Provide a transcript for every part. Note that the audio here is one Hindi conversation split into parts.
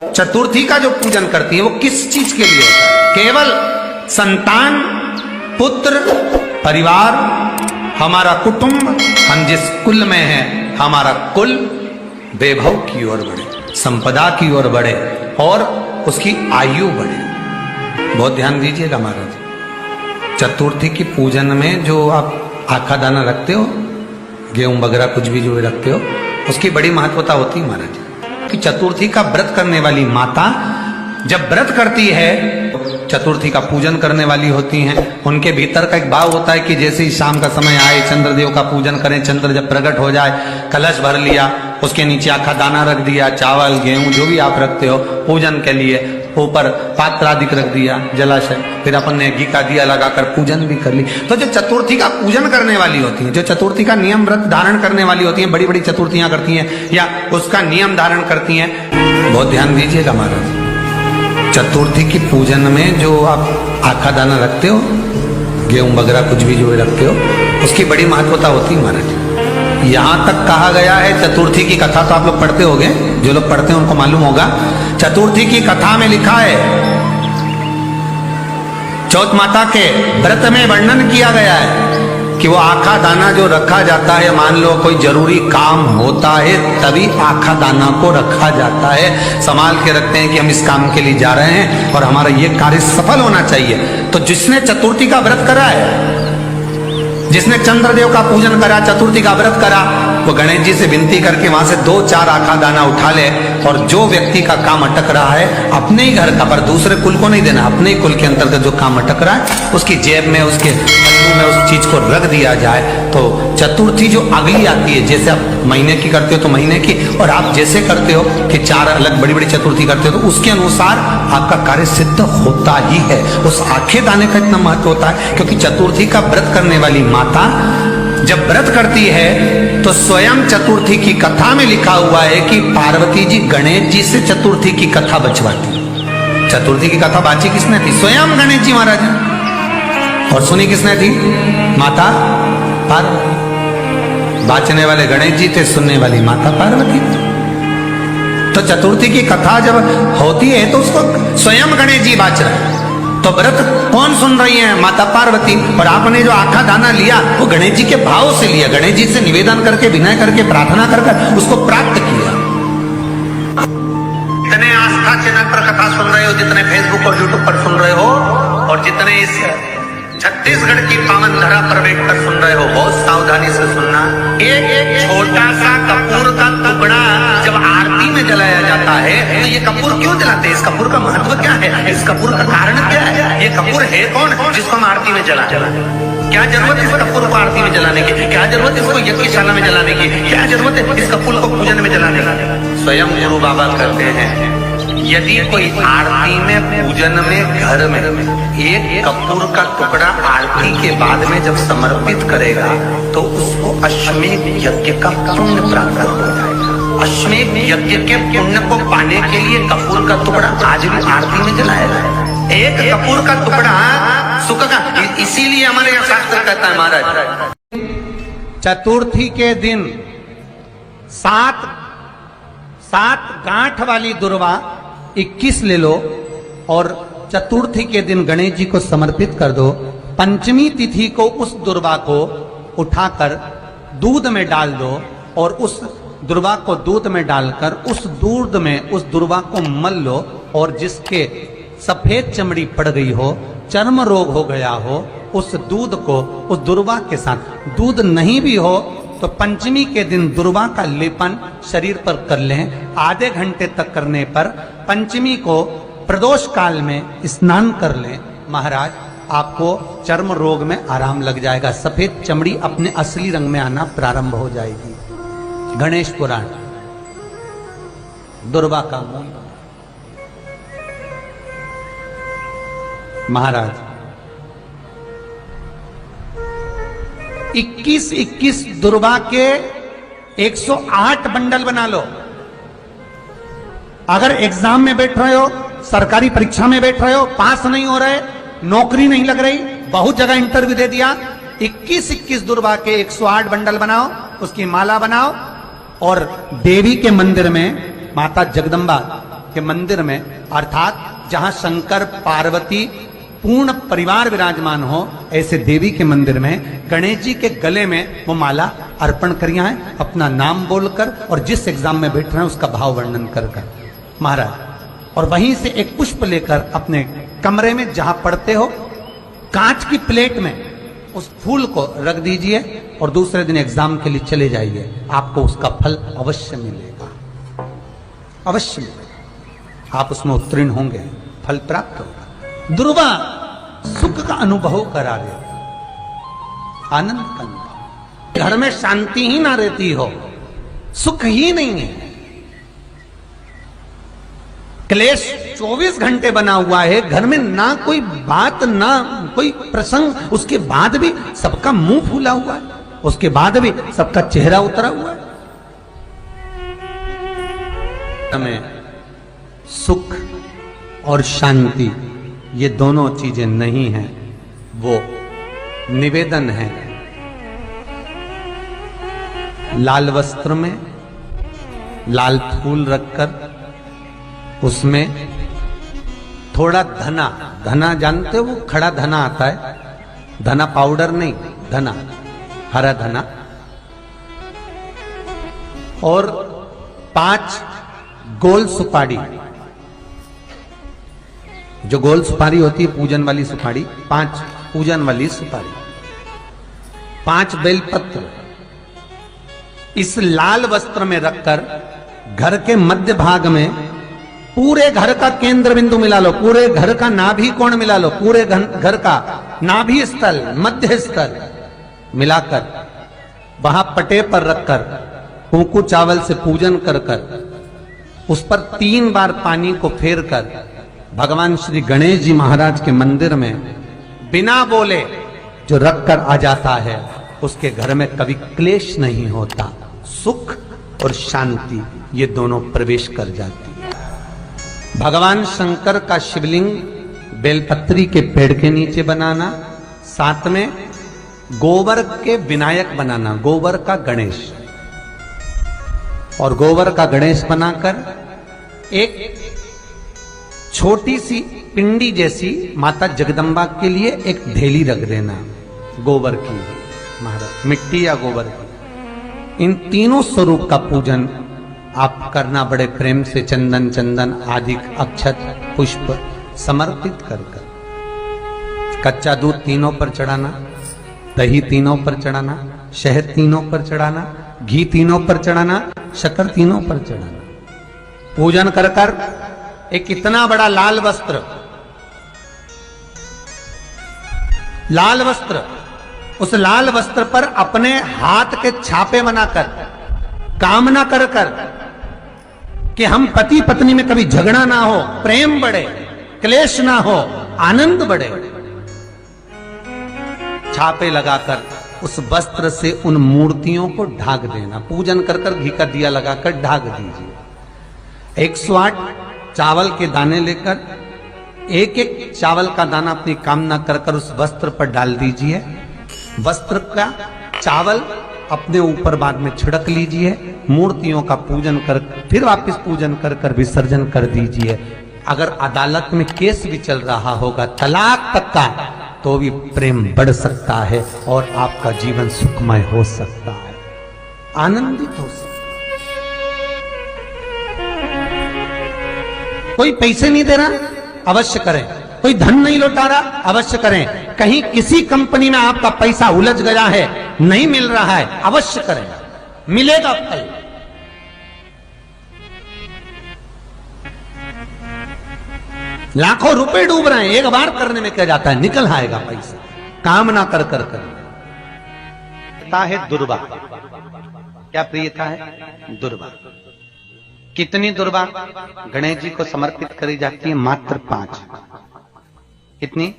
चतुर्थी का जो पूजन करती है वो किस चीज के लिए होता है? केवल संतान, पुत्र, परिवार, हमारा कुटुंब, हम जिस कुल में हैं हमारा कुल वैभव की ओर बढ़े, संपदा की ओर बढ़े और उसकी आयु बढ़े। बहुत ध्यान दीजिएगा महाराज, चतुर्थी की पूजन में जो आप आखा दाना रखते हो, गेहूं वगैरह कुछ भी जो रखते हो, उसकी बड़ी महत्वता होती है महाराज कि चतुर्थी का व्रत करने वाली माता जब व्रत करती है, चतुर्थी का पूजन करने वाली होती हैं, उनके भीतर का एक भाव होता है कि जैसे ही शाम का समय आए चंद्रदेव का पूजन करें, चंद्र जब प्रकट हो जाए, कलश भर लिया, उसके नीचे आखा दाना रख दिया, चावल गेहूं जो भी आप रखते हो पूजन के लिए, ऊपर पात्र आदि रख दिया, जलाशय, फिर अपन ने घी का दिया लगाकर पूजन भी कर ली। तो जो चतुर्थी का पूजन करने वाली होती है, जो चतुर्थी का नियम व्रत धारण करने वाली होती है, बड़ी बड़ी चतुर्थियां करती हैं या उसका नियम धारण करती हैं, बहुत ध्यान दीजिएगा महाराज, चतुर्थी की पूजन में जो आप आखा दाना रखते हो, गेहूं वगैरह कुछ भी जो रखते हो, उसकी बड़ी महत्वता होती है महाराज। यहां तक कहा गया है, चतुर्थी की कथा तो आप लोग पढ़ते होंगे, जो लोग पढ़ते हैं उनको मालूम होगा, चतुर्थी की कथा में लिखा है, चौथ माता के व्रत में वर्णन किया गया है कि वो आखा दाना जो रखा जाता है, मान लो कोई जरूरी काम होता है तभी आखा दाना को रखा जाता है, संभाल के रखते हैं कि हम इस काम के लिए जा रहे हैं और हमारा ये कार्य सफल होना चाहिए। तो जिसने चतुर्थी का व्रत करा है, जिसने चंद्रदेव का पूजन करा, चतुर्थी का व्रत करा, वो गणेश जी से विनती करके वहां से 2-4 आखा दाना उठा ले और जो व्यक्ति का काम अटक रहा है अपने ही घर का, पर दूसरे कुल को नहीं देना, अपने ही कुल के अंतर्गत जो काम अटक रहा है उसकी जेब में, उसके में उस चीज को रख दिया जाए। तो चतुर्थी जो अगली आती है, जैसे आप महीने की करते हो तो महीने की, और आप जैसे करते हो कि 4 अलग बड़ी बड़ी चतुर्थी करते हो तो उसके अनुसार आपका कार्य सिद्ध होता ही है। उस आखे दाने का इतना महत्व होता है क्योंकि चतुर्थी का व्रत करने वाली माता जब व्रत करती है तो स्वयं चतुर्थी की कथा में लिखा हुआ है कि पार्वती जी गणेश जी से चतुर्थी की कथा बचवाती। चतुर्थी की कथा बाची किसने थी? स्वयं गणेश जी महाराज। और सुनी किसने थी? माता पार्वती। बाचने वाले गणेश जी थे, सुनने वाली माता पार्वती। तो चतुर्थी की कथा जब होती है तो उसको स्वयं गणेश जी बाच रहे हैं, तो व्रत कौन सुन रही है? माता पार्वती। और आपने जो आखा दाना लिया वो गणेश जी के भाव से लिया, गणेश जी से निवेदन करके, विनय करके, प्रार्थना कर उसको प्राप्त किया। जितने आस्था चैनल पर कथा सुन रहे हो, जितने फेसबुक और यूट्यूब पर सुन रहे हो, और जितने इस छत्तीसगढ़ की पावन धरा पर बैठकर सुन रहे हो, बहुत सावधानी से सुनना। एक छोटा सा कपूर का टुकड़ा जब आरती में जलाया जाता है तो ये कपूर क्यों जलाते हैं? इस कपूर का महत्व क्या है? इस कपूर का कारण क्या है? ये कपूर है कौन जिसको हम आरती में जला? क्या जरूरत है इस कपूर को आरती में जलाने की? क्या जरूरत है इसको यज्ञशाला में जलाने की? क्या जरूरत है इस कपूर को पूजन में जलाने की? स्वयं गुरु बाबा कहते हैं, यदि कोई आरती में, पूजन में, घर में एक कपूर का टुकड़ा आरती के बाद में जब समर्पित करेगा तो उसको अश्वमेध यज्ञ का पुण्य प्राप्त हो जाएगा। अश्वमेध यज्ञ के पुण्य को पाने के लिए कपूर का टुकड़ा आज भी आरती में जलाया जाए। एक कपूर का टुकड़ा सुख का, इसीलिए हमारे यहाँ शास्त्र कहता है महाराज, चतुर्थी के दिन 7 गांठ वाली दुर्वा 21 ले लो और चतुर्थी के दिन गणेश जी को समर्पित कर दो। पंचमी तिथि को उस दुर्वा को उठाकर दूध में डाल दो और उस दुर्वा को दूध में डालकर उस दूध में उस दुर्वा को मल लो, और जिसके सफेद चमड़ी पड़ गई हो, चर्म रोग हो गया हो, उस दूध को उस दुर्वा के साथ, दूध नहीं भी हो तो पंचमी के दिन दुर्वा का लेपन शरीर पर कर लें। आधे घंटे तक करने पर पंचमी को प्रदोष काल में स्नान कर लें। महाराज आपको चर्म रोग में आराम लग जाएगा, सफेद चमड़ी अपने असली रंग में आना प्रारंभ हो जाएगी। गणेश पुराण, दुर्वा का मूल। महाराज 21 दुर्वा के 108 बंडल बना लो। अगर एग्जाम में बैठ रहे हो, सरकारी परीक्षा में बैठ रहे हो, पास नहीं हो रहे, नौकरी नहीं लग रही, बहुत जगह इंटरव्यू दे दिया, 21 दुर्वा के 108 बंडल बनाओ, उसकी माला बनाओ और देवी के मंदिर में माता जगदम्बा के मंदिर में, अर्थात जहां शंकर पार्वती पूर्ण परिवार विराजमान हो, ऐसे देवी के मंदिर में गणेश जी के गले में वो माला अर्पण करिया है, अपना नाम बोलकर और जिस एग्जाम में बैठ रहे हैं उसका भाव वर्णन कर महाराज, और वहीं से एक पुष्प लेकर अपने कमरे में जहां पढ़ते हो कांच की प्लेट में उस फूल को रख दीजिए और दूसरे दिन एग्जाम के लिए चले जाइए, आपको उसका फल अवश्य मिलेगा, अवश्य मिलेगा, आप उसमें उत्तीर्ण होंगे, फल प्राप्त होगा। दुर्वा सुख का अनुभव करा देगा, आनंद का अनुभव। घर में शांति ही ना रहती हो, सुख ही नहीं है, क्लेश 24 घंटे बना हुआ है घर में, ना कोई बात ना कोई प्रसंग, उसके बाद भी सबका मुंह फूला हुआ है, उसके बाद भी सबका चेहरा उतरा हुआ है। हमें सुख और शांति ये दोनों चीजें नहीं हैं, वो निवेदन है। लाल वस्त्र में लाल फूल रखकर उसमें थोड़ा धना, धना जानते हो वो खड़ा धना आता है, धना पाउडर नहीं, धना हरा धना, और 5 गोल सुपारी, जो गोल सुपारी होती है पूजन वाली सुपारी, 5 पूजन वाली सुपारी, 5 बेलपत्र इस लाल वस्त्र में रखकर घर के मध्य भाग में पूरे घर का केंद्र बिंदु मिला लो, पूरे घर का नाभि कोण मिला लो, पूरे घर का नाभि स्थल मध्य स्थल मिलाकर वहां पटे पर रखकर कुंकू चावल से पूजन कर उस पर 3 बार पानी को फेर कर भगवान श्री गणेश जी महाराज के मंदिर में बिना बोले जो रखकर आ जाता है, उसके घर में कभी क्लेश नहीं होता, सुख और शांति ये दोनों प्रवेश कर जाती है। भगवान शंकर का शिवलिंग बेलपत्री के पेड़ के नीचे बनाना, साथ में गोबर के विनायक बनाना, गोबर का गणेश, और गोबर का गणेश बनाकर एक छोटी सी पिंडी जैसी माता जगदम्बा के लिए एक ढेली रख देना गोबर की, महाराज मिट्टी या गोबर की। इन तीनों स्वरूप का पूजन आप करना बड़े प्रेम से, चंदन चंदन आदि अक्षत पुष्प समर्पित कर कच्चा दूध तीनों पर चढ़ाना, दही तीनों पर चढ़ाना, शहद तीनों पर चढ़ाना, घी तीनों पर चढ़ाना, शक्कर तीनों पर चढ़ाना, पूजन कर कर एक इतना बड़ा लाल वस्त्र, लाल वस्त्र, उस लाल वस्त्र पर अपने हाथ के छापे बनाकर कामना कर कर कि हम पति पत्नी में कभी झगड़ा ना हो, प्रेम बढ़े, क्लेश ना हो, आनंद बढ़े, छापे लगाकर उस वस्त्र से उन मूर्तियों को ढाक देना, पूजन कर कर घी का दिया लगाकर ढाक दीजिए। 108 चावल के दाने लेकर एक एक चावल का दाना अपनी कामना कर कर उस वस्त्र पर डाल दीजिए, वस्त्र का चावल अपने ऊपर बाद में छिड़क लीजिए, मूर्तियों का पूजन कर फिर वापस पूजन कर कर विसर्जन कर दीजिए। अगर अदालत में केस भी चल रहा होगा तलाक तक का, तो भी प्रेम बढ़ सकता है और आपका जीवन सुखमय हो सकता है, आनंदित हो सकता है। कोई पैसे नहीं दे रहा, अवश्य करें। कोई धन नहीं लौटा रहा, अवश्य करें। कहीं किसी कंपनी में आपका पैसा उलझ गया है, नहीं मिल रहा है, अवश्य करें, मिलेगा फल। लाखों रुपए डूब रहे हैं, एक बार करने में क्या जाता है, निकल आएगा पैसा, कामना कर कर है दुर्वा। क्या प्रियता है? दुर्वा। कितनी दुर्वा गणेश जी को समर्पित करी जाती है? मात्र 5। कितनी?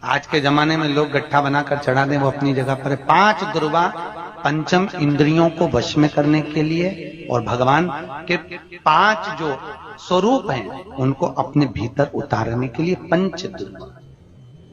आज के जमाने में लोग गट्ठा बनाकर चढ़ा दें, वो अपनी जगह पर है। 5 दुर्वा पंचम इंद्रियों को वश में करने के लिए और भगवान के 5 जो स्वरूप हैं उनको अपने भीतर उतारने के लिए 5 दुर्वा।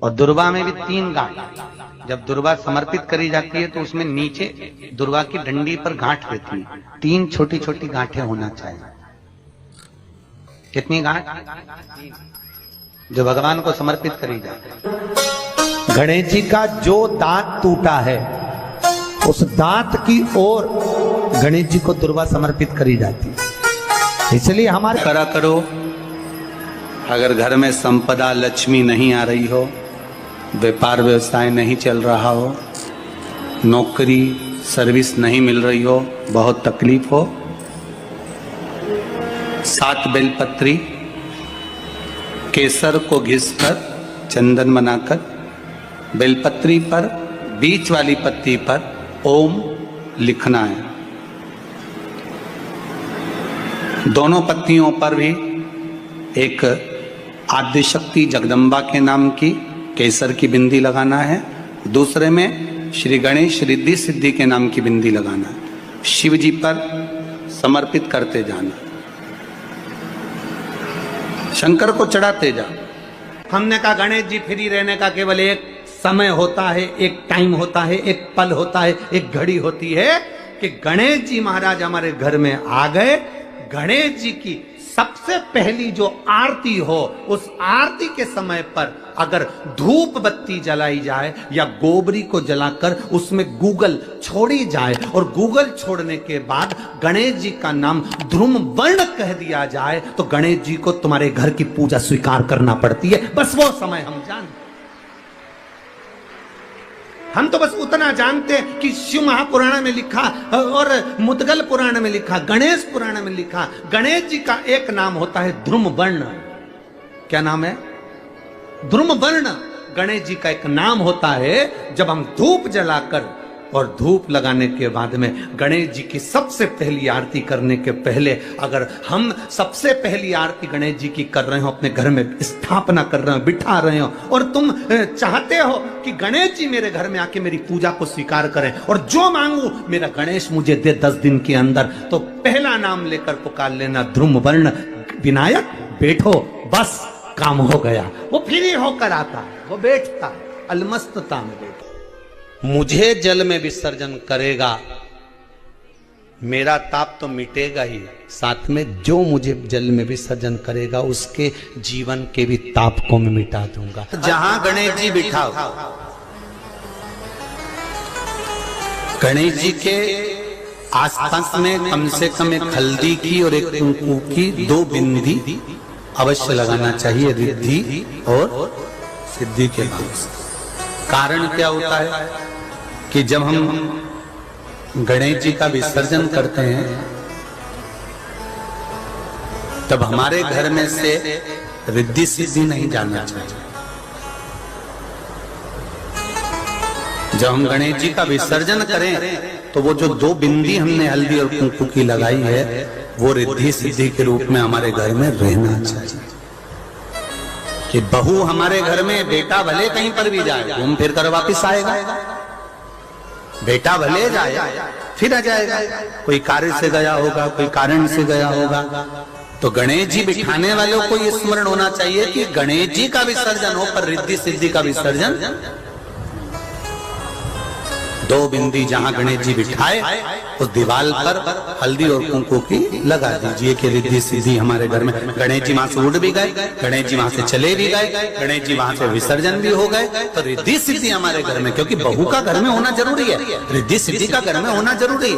और दुर्वा में भी 3 गांठ। जब दुर्वा समर्पित करी जाती है तो उसमें नीचे दुर्वा की डंडी पर गांठ रहती है, 3 छोटी छोटी गांठें होना चाहिए। कितनी गाय? जो भगवान को समर्पित करी जाए। गणेश जी का जो दांत टूटा है उस दांत की ओर गणेश जी को दुर्वा समर्पित करी जाती है। इसलिए हमारे करा करो। अगर घर में संपदा लक्ष्मी नहीं आ रही हो, व्यापार व्यवसाय नहीं चल रहा हो, नौकरी सर्विस नहीं मिल रही हो, बहुत तकलीफ हो, 7 बेलपत्री केसर को घिसकर चंदन बनाकर बेलपत्री पर बीच वाली पत्ती पर ओम लिखना है। दोनों पत्तियों पर भी एक आद्यशक्ति जगदम्बा के नाम की केसर की बिंदी लगाना है, दूसरे में श्री गणेश रिद्धि सिद्धि के नाम की बिंदी लगाना है। शिव जी पर समर्पित करते जाना, शंकर को चढ़ाते जा। हमने कहा गणेश जी फ्री रहने का केवल एक समय होता है, एक टाइम होता है, एक पल होता है, एक घड़ी होती है कि गणेश जी महाराज हमारे घर में आ गए। गणेश जी की सबसे पहली जो आरती हो, उस आरती के समय पर अगर धूप बत्ती जलाई जाए या गोबरी को जलाकर उसमें गूगल छोड़ी जाए और गूगल छोड़ने के बाद गणेश जी का नाम ध्रुम वर्ण कह दिया जाए तो गणेश जी को तुम्हारे घर की पूजा स्वीकार करना पड़ती है। बस वो समय हम जानते। हम तो बस उतना जानते हैं कि शिव महापुराण में लिखा और मुद्गल पुराण में लिखा, गणेश पुराण में लिखा, गणेश जी का एक नाम होता है ध्रुम वर्ण। क्या नाम है? ध्रुम वर्ण गणेश जी का एक नाम होता है। जब हम धूप जलाकर और धूप लगाने के बाद में गणेश जी की सबसे पहली आरती करने के पहले अगर हम सबसे पहली आरती गणेश जी की कर रहे हो, अपने घर में स्थापना कर रहे हो, बिठा रहे हो और तुम चाहते हो कि गणेश जी मेरे घर में आके मेरी पूजा को स्वीकार करें और जो मांगू मेरा गणेश मुझे दे 10 दिन के अंदर, तो पहला नाम लेकर पुकार लेना ध्रुम वर्ण विनायक, बैठो, बस काम हो गया। वो फ्री होकर आता, वो बैठता अलमस्तता में बैठता। मुझे जल में विसर्जन करेगा, मेरा ताप तो मिटेगा ही, साथ में जो मुझे जल में विसर्जन करेगा उसके जीवन के भी ताप को मैं मिटा दूंगा। जहां गणेश जी बिठाओ, गणेश जी के आसपास में कम से कम एक हल्दी की और एक कुंकू की 2 बिंदी अवश्य लगाना चाहिए, रिद्धि और सिद्धि के नाम से। कारण क्या होता है कि जब हम गणेश जी का विसर्जन करते हैं तब हमारे घर में से रिद्धि सिद्धि नहीं जाना चाहिए। जब हम गणेश जी का विसर्जन करें तो वो जो 2 बिंदी हमने हल्दी और कुंकू की लगाई है वो रिद्धि सिद्धि के रूप में हमारे घर में रहना चाहिए। कि बहू हमारे घर में, बेटा भले कहीं पर भी जाए घूम फिर कर वापिस आएगा, बेटा भले जाए फिर आ जाएगा, कोई कार्य से गया होगा, कोई कारण से गया होगा। तो गणेश जी बिठाने वालों को ये स्मरण होना चाहिए कि गणेश जी का विसर्जन हो पर रिद्धि सिद्धि का विसर्जन। 2 बिंदी जहां गणेश जी बिठाए उस दीवार पर हल्दी और कुंकू की लगा दीजिए कि रिद्धि सिद्धि हमारे घर में। गणेश जी वहां से उड़ भी गए, गणेश जी वहां से चले भी गए, गणेश जी वहां से विसर्जन भी हो गए, तो रिद्धि सिद्धि हमारे घर में, क्योंकि बहू का घर में होना जरूरी है, रिद्धि सिद्धि का घर में होना जरूरी है।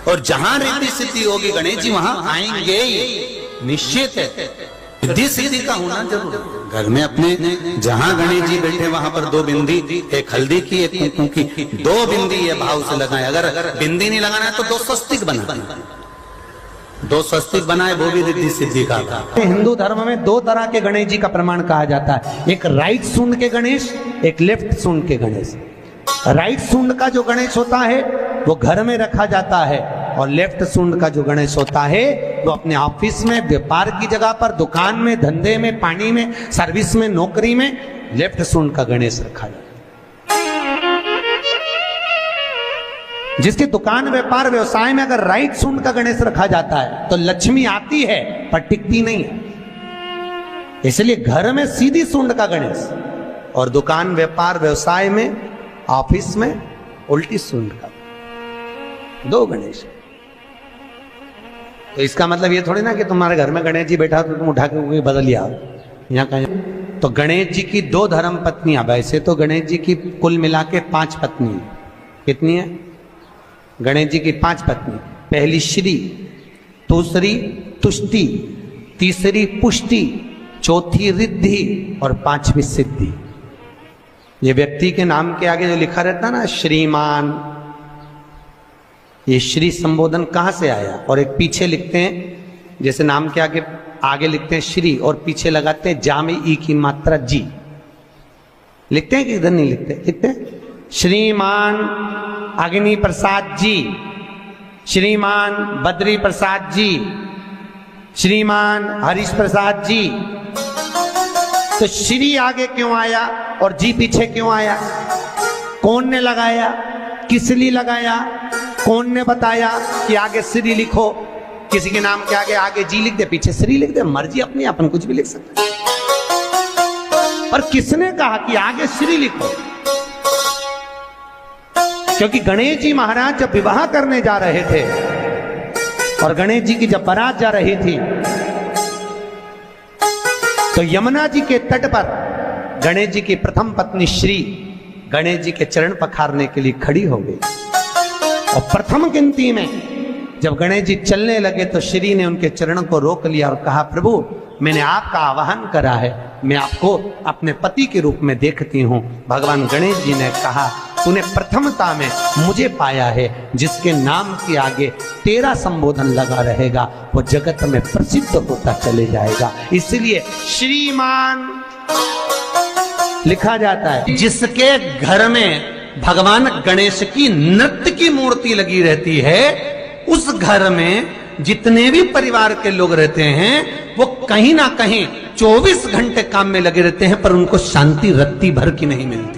और जहां रिद्धि सिद्धि होगी गणेश जी वहां आएंगे, निश्चित है। रिद्धि सिद्धि का होना जरूरी है। घर में अपने जहां गणेश जी बैठे वहां पर 2 बिंदी, एक हल्दी की एक कुंकू की, 2 बिंदी ये भाव से लगाए। अगर बिंदी नहीं लगाना है तो 2 स्वस्तिक बनाए, 2 स्वस्तिक बनाए, वो भी रिद्धि सिद्धि का। हिंदू धर्म में 2 तरह के गणेश जी का प्रमाण कहा जाता है, एक राइट सूंड के गणेश, एक लेफ्ट सूंड के गणेश। राइट सूंड का जो गणेश होता है वो घर में रखा जाता है और लेफ्ट सूंड का जो गणेश होता है वो अपने ऑफिस में, व्यापार की जगह पर, दुकान में, धंधे में, पानी में, सर्विस में, नौकरी में लेफ्ट सूंड का गणेश रखा जाता है। जिसकी दुकान, व्यापार, व्यवसाय में अगर राइट सूंड का गणेश रखा जाता है तो लक्ष्मी आती है पर टिकती नहीं है। इसलिए घर में सीधी सूंड का गणेश और दुकान, व्यापार, व्यवसाय में, ऑफिस में उल्टी सूंड का, 2 गणेश। तो इसका मतलब ये थोड़ी ना कि तुम्हारे घर में गणेश जी बैठा तो तुम उठा के कोई बदल लिया यहाँ कहीं। तो गणेश जी की 2 धर्म पत्नियां, वैसे तो गणेश जी की कुल मिला के 5 पत्नी है। कितनी है? गणेश जी की 5 पत्नी। पहली श्री, दूसरी तुष्टि, तीसरी पुष्टि, चौथी रिद्धि और 5वीं सिद्धि। ये व्यक्ति के नाम के आगे जो लिखा रहता ना श्रीमान, ये श्री संबोधन कहां से आया? और एक पीछे लिखते हैं, जैसे नाम के आगे लिखते हैं श्री और पीछे लगाते हैं जा में ई की मात्रा जी। लिखते हैं कि इधर नहीं लिखते? लिखते हैं श्रीमान अग्नि प्रसाद जी, श्रीमान बद्री प्रसाद जी, श्रीमान हरीश प्रसाद जी। तो श्री आगे क्यों आया और जी पीछे क्यों आया? कौन ने लगाया? किस लिए लगाया? कौन ने बताया कि आगे श्री लिखो? किसी के नाम के आगे जी लिख दे, पीछे श्री लिख दे, मर्जी अपनी, अपन कुछ भी लिख सकते। पर किसने कहा कि आगे श्री लिखो? क्योंकि गणेश जी महाराज जब विवाह करने जा रहे थे और गणेश जी की जब बारात जा रही थी तो यमुना जी के तट पर गणेश जी की प्रथम पत्नी श्री गणेश जी के चरण पखारने के लिए खड़ी हो गई। और प्रथम गिनती में जब गणेश जी चलने लगे तो श्री ने उनके चरणों को रोक लिया और कहा, प्रभु मैंने आपका आवाहन करा है, मैं आपको अपने पति के रूप में देखती हूँ। भगवान गणेश जी ने कहा, तूने प्रथमता में मुझे पाया है, जिसके नाम के आगे तेरा संबोधन लगा रहेगा वो जगत में प्रसिद्ध होता चले जाएगा। इसलिए श्रीमान लिखा जाता है। जिसके घर में भगवान गणेश की नृत्य की मूर्ति लगी रहती है, उस घर में जितने भी परिवार के लोग रहते हैं वो कहीं ना कहीं 24 घंटे काम में लगे रहते हैं, पर उनको शांति रत्ती भर की नहीं मिलती।